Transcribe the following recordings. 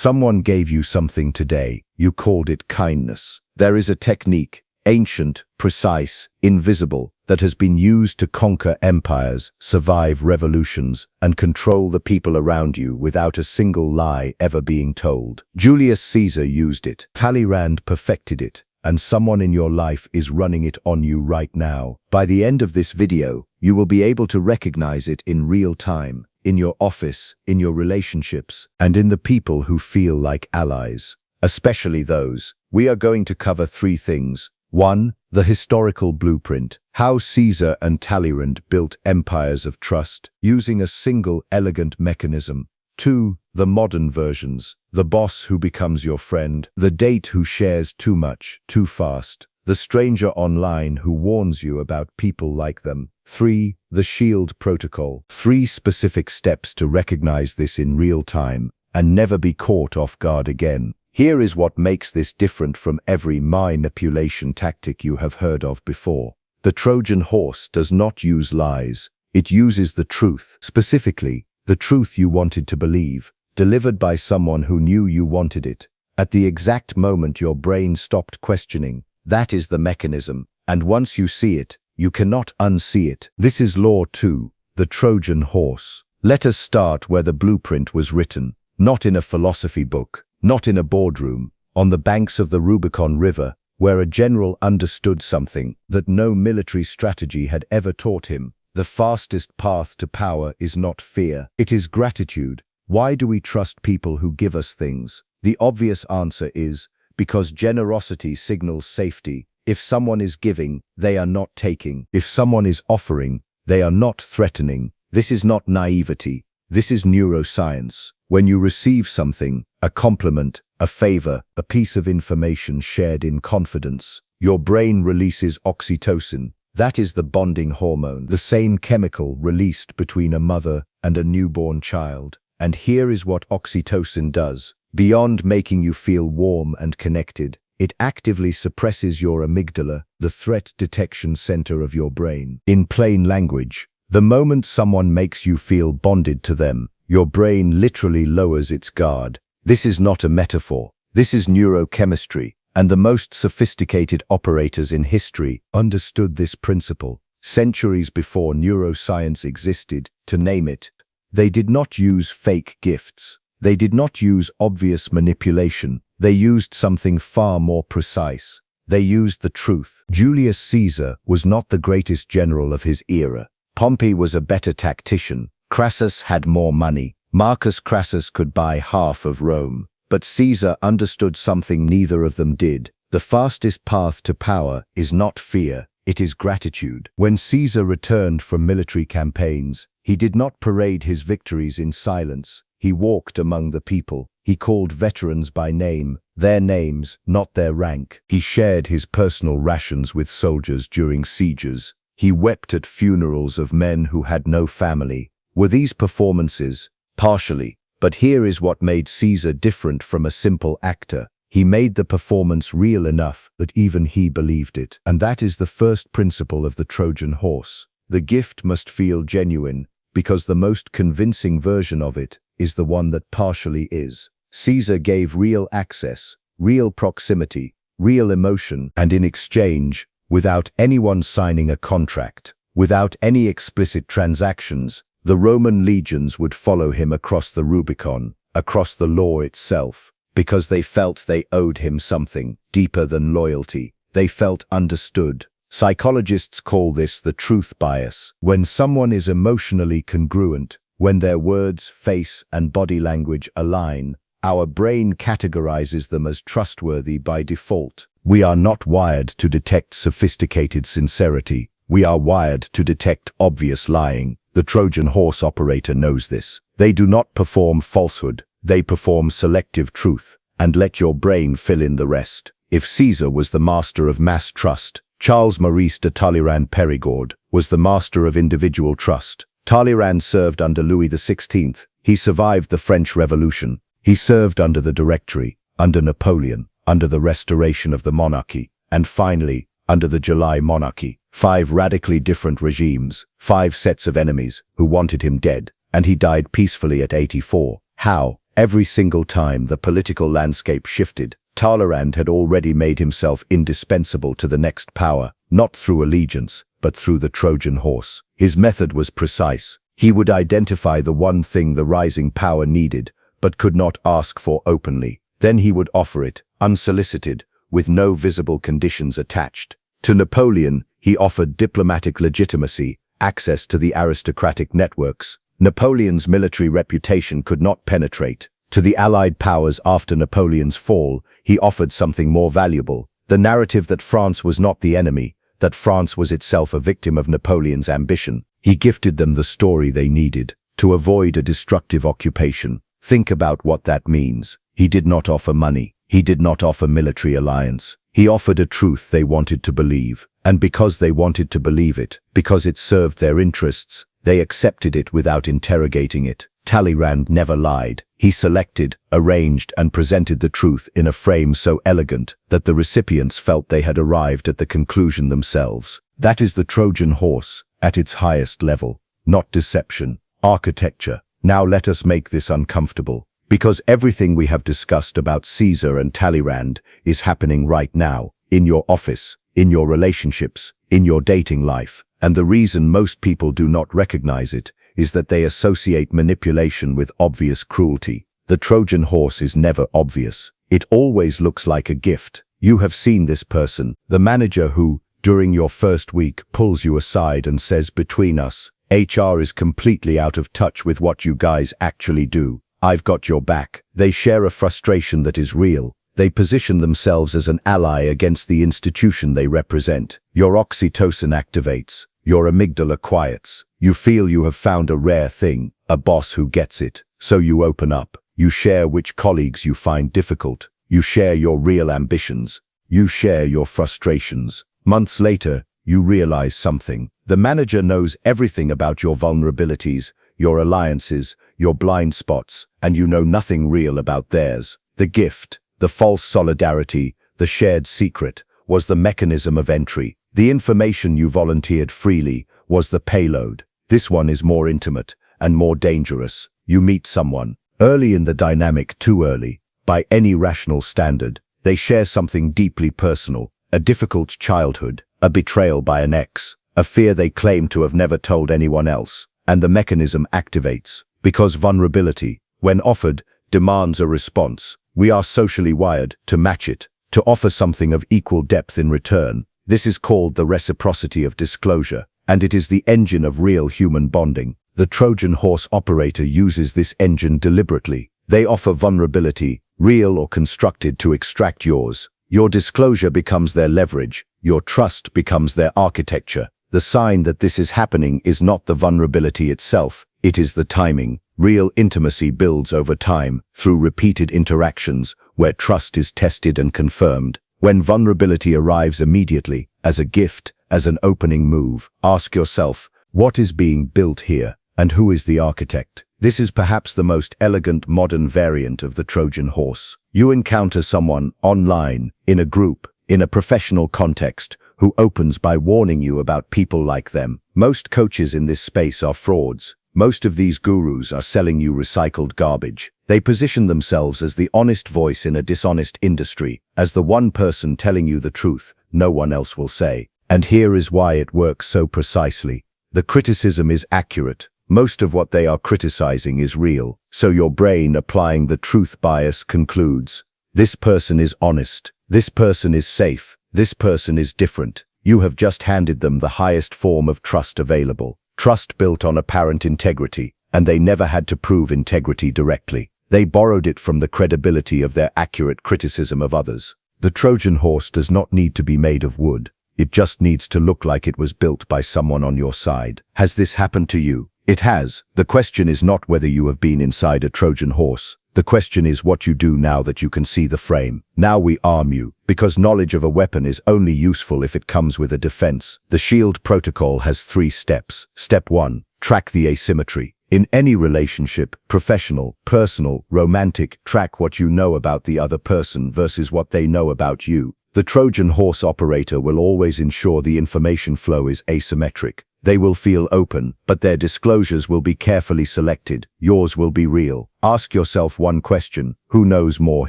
Someone gave you something today. You called it kindness. There is a technique, ancient, precise, invisible, that has been used to conquer empires, survive revolutions, and control the people around you without a single lie ever being told. Julius Caesar used it. Talleyrand perfected it. And someone in your life is running it on you right now. By the end of this video, you will be able to recognize it in real time, in your office, in your relationships, and in the people who feel like allies, especially those. We are going to cover 3 things. 1. The historical blueprint. How Caesar and Talleyrand built empires of trust, using a single elegant mechanism. 2. The modern versions. The boss who becomes your friend. The date who shares too much, too fast. The stranger online who warns you about people like them. 3. The shield protocol. 3 specific steps to recognize this in real time and never be caught off guard again. Here is what makes this different from every manipulation tactic you have heard of before. The Trojan Horse does not use lies. It uses the truth, specifically, the truth you wanted to believe, delivered by someone who knew you wanted it. At the exact moment your brain stopped questioning, that is the mechanism, and once you see it, you cannot unsee it. This is Law 2, the Trojan Horse. Let us start where the blueprint was written, not in a philosophy book, not in a boardroom, on the banks of the Rubicon River, where a general understood something that no military strategy had ever taught him. The fastest path to power is not fear, it is gratitude. Why do we trust people who give us things? The obvious answer is, because generosity signals safety. If someone is giving, they are not taking. If someone is offering, they are not threatening. This is not naivety, this is neuroscience. When you receive something, a compliment, a favor, a piece of information shared in confidence, your brain releases oxytocin. That is the bonding hormone, the same chemical released between a mother and a newborn child. And here is what oxytocin does. Beyond making you feel warm and connected, it actively suppresses your amygdala, the threat detection center of your brain. In plain language, the moment someone makes you feel bonded to them, your brain literally lowers its guard. This is not a metaphor. This is neurochemistry, and the most sophisticated operators in history understood this principle centuries before neuroscience existed, to name it. They did not use fake gifts. They did not use obvious manipulation. They used something far more precise. They used the truth. Julius Caesar was not the greatest general of his era. Pompey was a better tactician. Crassus had more money. Marcus Crassus could buy half of Rome. But Caesar understood something neither of them did. The fastest path to power is not fear, it is gratitude. When Caesar returned from military campaigns, he did not parade his victories in silence. He walked among the people. He called veterans by name, their names, not their rank. He shared his personal rations with soldiers during sieges. He wept at funerals of men who had no family. Were these performances? Partially. But here is what made Caesar different from a simple actor. He made the performance real enough that even he believed it. And that is the first principle of the Trojan Horse. The gift must feel genuine, because the most convincing version of it is the one that partially is. Caesar gave real access, real proximity, real emotion, and in exchange, without anyone signing a contract, without any explicit transactions, the Roman legions would follow him across the Rubicon, across the law itself, because they felt they owed him something deeper than loyalty. They felt understood. Psychologists call this the truth bias. When someone is emotionally congruent, when their words, face, and body language align, our brain categorizes them as trustworthy by default. We are not wired to detect sophisticated sincerity. We are wired to detect obvious lying. The Trojan Horse operator knows this. They do not perform falsehood. They perform selective truth. And let your brain fill in the rest. If Caesar was the master of mass trust, Charles Maurice de Talleyrand Périgord was the master of individual trust. Talleyrand served under Louis XVI. He survived the French Revolution. He served under the Directory, under Napoleon, under the restoration of the monarchy, and finally, under the July monarchy. 5 radically different regimes, 5 sets of enemies who wanted him dead, and he died peacefully at 84. How? Every single time the political landscape shifted, Talleyrand had already made himself indispensable to the next power, not through allegiance, but through the Trojan horse. His method was precise. He would identify the one thing the rising power needed, but could not ask for openly. Then he would offer it, unsolicited, with no visible conditions attached. To Napoleon, he offered diplomatic legitimacy, access to the aristocratic networks. Napoleon's military reputation could not penetrate. To the Allied powers after Napoleon's fall, he offered something more valuable, the narrative that France was not the enemy, that France was itself a victim of Napoleon's ambition. He gifted them the story they needed to avoid a destructive occupation. Think about what that means. He did not offer money. He did not offer military alliance. He offered a truth they wanted to believe. And because they wanted to believe it, because it served their interests, they accepted it without interrogating it. Talleyrand never lied. He selected, arranged, and presented the truth in a frame so elegant that the recipients felt they had arrived at the conclusion themselves. That is the Trojan horse at its highest level, not deception, architecture. Now let us make this uncomfortable, because everything we have discussed about Caesar and Talleyrand is happening right now, in your office, in your relationships, in your dating life. And the reason most people do not recognize it is that they associate manipulation with obvious cruelty. The Trojan horse is never obvious. It always looks like a gift. You have seen this person, the manager who, during your first week, pulls you aside and says, "Between us, HR is completely out of touch with what you guys actually do. I've got your back." They share a frustration that is real. They position themselves as an ally against the institution they represent. Your oxytocin activates. Your amygdala quiets. You feel you have found a rare thing, a boss who gets it. So you open up. You share which colleagues you find difficult. You share your real ambitions. You share your frustrations. Months later, you realize something. The manager knows everything about your vulnerabilities, your alliances, your blind spots, and you know nothing real about theirs. The gift, the false solidarity, the shared secret, was the mechanism of entry. The information you volunteered freely was the payload. This one is more intimate and more dangerous. You meet someone, early in the dynamic, too early. By any rational standard, they share something deeply personal, a difficult childhood, a betrayal by an ex, a fear they claim to have never told anyone else. And the mechanism activates. Because vulnerability, when offered, demands a response. We are socially wired to match it, to offer something of equal depth in return. This is called the reciprocity of disclosure, and it is the engine of real human bonding. The Trojan horse operator uses this engine deliberately. They offer vulnerability, real or constructed, to extract yours. Your disclosure becomes their leverage. Your trust becomes their architecture. The sign that this is happening is not the vulnerability itself, it is the timing. Real intimacy builds over time, through repeated interactions, where trust is tested and confirmed. When vulnerability arrives immediately, as a gift, as an opening move, ask yourself, what is being built here, and who is the architect? This is perhaps the most elegant modern variant of the Trojan horse. You encounter someone online, in a group, in a professional context, who opens by warning you about people like them. Most coaches in this space are frauds. Most of these gurus are selling you recycled garbage. They position themselves as the honest voice in a dishonest industry, as the one person telling you the truth no one else will say. And here is why it works so precisely. The criticism is accurate. Most of what they are criticizing is real. So your brain, applying the truth bias, concludes, this person is honest. This person is safe. This person is different. You have just handed them the highest form of trust available. Trust built on apparent integrity, and they never had to prove integrity directly. They borrowed it from the credibility of their accurate criticism of others. The Trojan horse does not need to be made of wood. It just needs to look like it was built by someone on your side. Has this happened to you? It has. The question is not whether you have been inside a Trojan horse. The question is what you do now that you can see the frame. Now we arm you, because knowledge of a weapon is only useful if it comes with a defense. The SHIELD protocol has 3 steps. Step 1. Track the asymmetry. In any relationship, professional, personal, romantic, track what you know about the other person versus what they know about you. The Trojan horse operator will always ensure the information flow is asymmetric. They will feel open, but their disclosures will be carefully selected. Yours will be real. Ask yourself one question: who knows more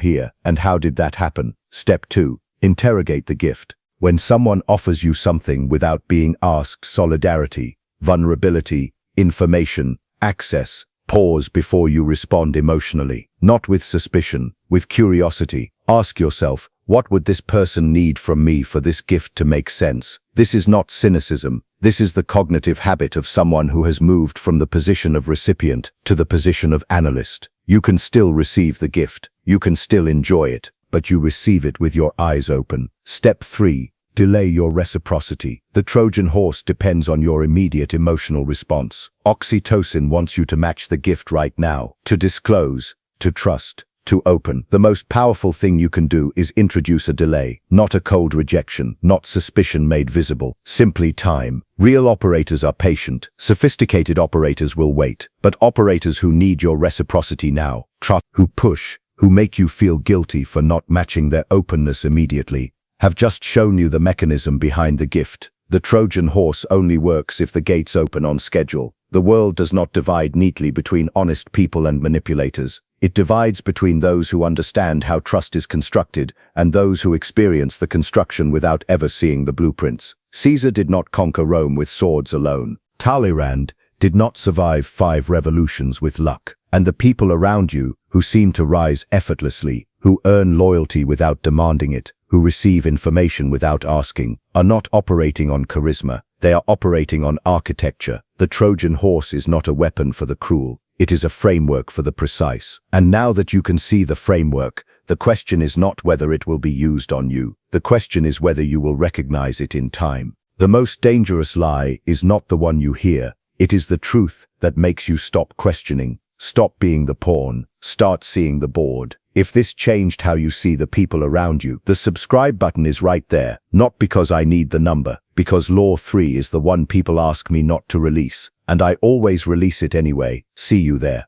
here, and how did that happen? Step 2. Interrogate the gift. When someone offers you something without being asked, solidarity, vulnerability, information, access, pause before you respond emotionally. Not with suspicion, with curiosity. Ask yourself, what would this person need from me for this gift to make sense? This is not cynicism. This is the cognitive habit of someone who has moved from the position of recipient to the position of analyst. You can still receive the gift. You can still enjoy it, but you receive it with your eyes open. Step 3. Delay your reciprocity. The Trojan horse depends on your immediate emotional response. Oxytocin wants you to match the gift right now, to disclose, to trust, to open. The most powerful thing you can do is introduce a delay, not a cold rejection, not suspicion made visible, simply time. Real operators are patient. Sophisticated operators will wait. But operators who need your reciprocity now, trust, who push, who make you feel guilty for not matching their openness immediately, have just shown you the mechanism behind the gift. The Trojan horse only works if the gates open on schedule. The world does not divide neatly between honest people and manipulators. It divides between those who understand how trust is constructed and those who experience the construction without ever seeing the blueprints. Caesar did not conquer Rome with swords alone. Talleyrand did not survive 5 revolutions with luck. And the people around you, who seem to rise effortlessly, who earn loyalty without demanding it, who receive information without asking, are not operating on charisma. They are operating on architecture. The Trojan horse is not a weapon for the cruel. It is a framework for the precise. And now that you can see the framework, the question is not whether it will be used on you. The question is whether you will recognize it in time. The most dangerous lie is not the one you hear. It is the truth that makes you stop questioning. Stop being the pawn. Start seeing the board. If this changed how you see the people around you, the subscribe button is right there. Not because I need the number, because Law 3 is the one people ask me not to release. And I always release it anyway. See you there.